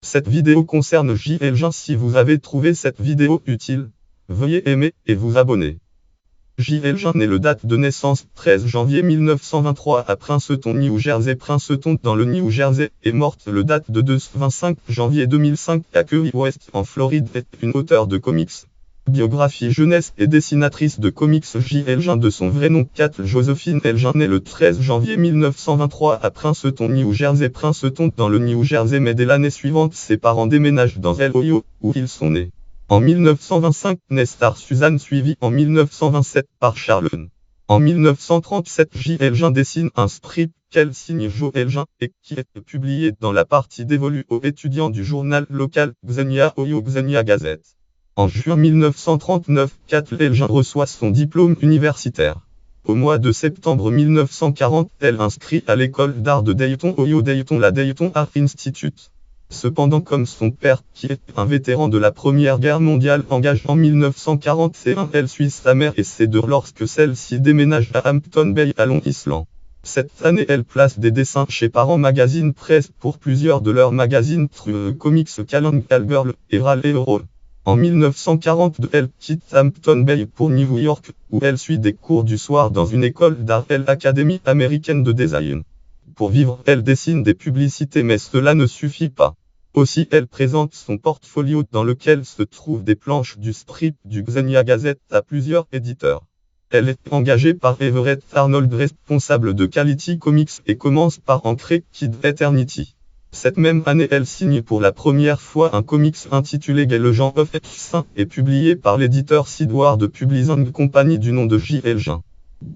Cette vidéo concerne J.L. Jean. Si vous avez trouvé cette vidéo utile, veuillez aimer et vous abonner. J.L. Jean naît le date de naissance 13 janvier 1923 à Princeton, New Jersey. Princeton dans le New Jersey, est morte le date de 25 janvier 2005 à Key West en Floride. Est une auteure de comics, biographie jeunesse et dessinatrice de comics. J.L. Jean de son vrai nom Kath Josephine L. Jean naît le 13 janvier 1923 à Princeton, New Jersey. Princeton dans le New Jersey, mais dès l'année suivante ses parents déménagent dans l'Ohio, où ils sont nés. En 1925 naît Star Suzanne, suivie en 1927 par Charlene. En 1937 J.L. Jean dessine un strip qu'elle signe Joël Jean et qui est publié dans la partie dévolue aux étudiants du journal local Xenia Ohio Xenia Gazette. En juin 1939, Kathleen Jean reçoit son diplôme universitaire. Au mois de septembre 1940, elle inscrit à l'école d'art de Dayton, Ohio, la Dayton Art Institute. Cependant, comme son père, qui est un vétéran de la Première Guerre mondiale, engage en 1941, elle suit sa mère et ses deux lorsque celle-ci déménage à Hampton Bay à Long Island. Cette année, elle place des dessins chez Parents Magazine Press pour plusieurs de leurs magazines comics Calendar Girl et Raleigh Roll. En 1942, elle quitte Hampton Bay pour New York, où elle suit des cours du soir dans une école d'art, l'Académie américaine de design. Pour vivre, elle dessine des publicités, mais cela ne suffit pas. Aussi, elle présente son portfolio dans lequel se trouvent des planches du strip du Xenia Gazette à plusieurs éditeurs. Elle est engagée par Everett Arnold, responsable de Quality Comics, et commence par en créer Kid Eternity. Cette même année, elle signe pour la première fois un comics intitulé Gay le Jean of Saint et publié par l'éditeur Sidward Publishing Company du nom de J.L. Jean.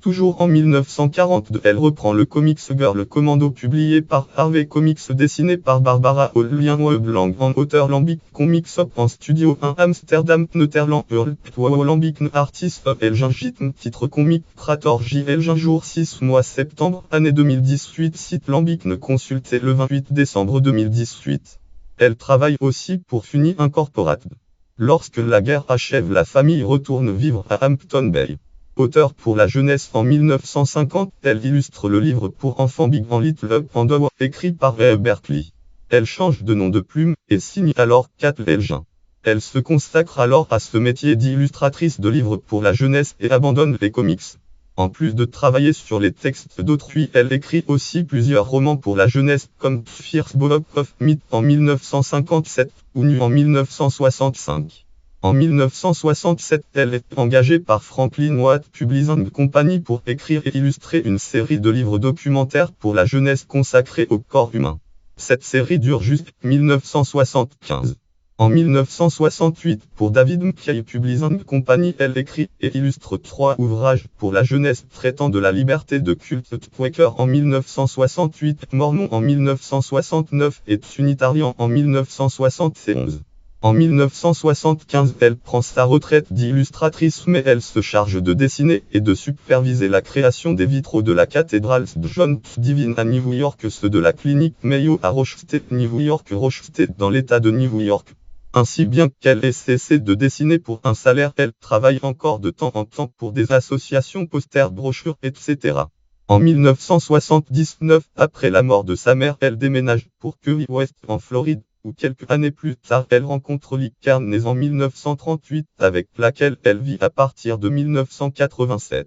Toujours en 1942, elle reprend le comics Girl Commando publié par Harvey Comics, dessiné par Barbara Olien Weblang en auteur Lambic Comics Up en Studio 1 Amsterdam Netherlands Earl Lambic Artist L. Jean Gitm titre comic Creator J.L. Jean jour 6 mois septembre année 2018 site Lambic consulté le 28 décembre 2018. Elle travaille aussi pour Funny Incorporated. Lorsque la guerre achève, la famille retourne vivre à Hampton Bay. Auteur pour la jeunesse en 1950, elle illustre le livre pour enfants Big en Little Up and Down, écrit par Ray Berkeley. Elle change de nom de plume et signe alors Kathleen Jean. Elle se consacre alors à ce métier d'illustratrice de livres pour la jeunesse et abandonne les comics. En plus de travailler sur les textes d'autrui, elle écrit aussi plusieurs romans pour la jeunesse comme Fierce Book of Myth en 1957 ou Nu en 1965. En 1967, elle est engagée par Franklin Watt Publishing Company pour écrire et illustrer une série de livres documentaires pour la jeunesse consacrés au corps humain. Cette série dure jusqu'en 1975. En 1968, pour David McKay Publishing Company, elle écrit et illustre 3 ouvrages pour la jeunesse traitant de la liberté de culte: Quaker en 1968, Mormon en 1969 et Unitarian en 1971. En 1975, elle prend sa retraite d'illustratrice, mais elle se charge de dessiner et de superviser la création des vitraux de la cathédrale St. John Divine à New York, ceux de la clinique Mayo à Rochestead, New York, Rochestead dans l'état de New York. Ainsi, bien qu'elle ait cessé de dessiner pour un salaire, elle travaille encore de temps en temps pour des associations, posters, brochures, etc. En 1979, après la mort de sa mère, elle déménage pour Key West en Floride, où quelques années plus tard, elle rencontre Lee Kern, née en 1938, avec laquelle elle vit à partir de 1987.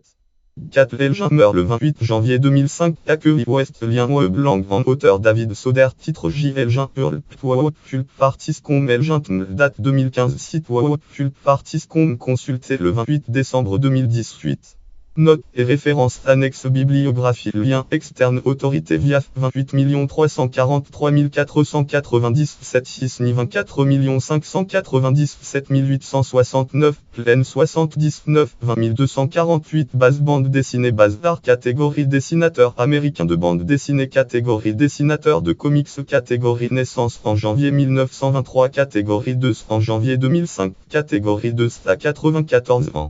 Kathleen Jean meurt le 28 janvier 2005 à Key West, lien Weblang en auteur David Soder, titre J.L. Jean Earl Pulp Partiscom L. Jean date 2015 site Pulp Partiscom consulté le 28 décembre 2018. Notes et références annexes bibliographie lien externe autorité via 28 343 497 6 ni 24 597 869 plaine 79 20 248 base bande dessinée base d'art catégorie dessinateur américain de bande dessinée catégorie dessinateur de comics catégorie naissance en janvier 1923 catégorie 2 en janvier 2005 catégorie 2 à 94 ans.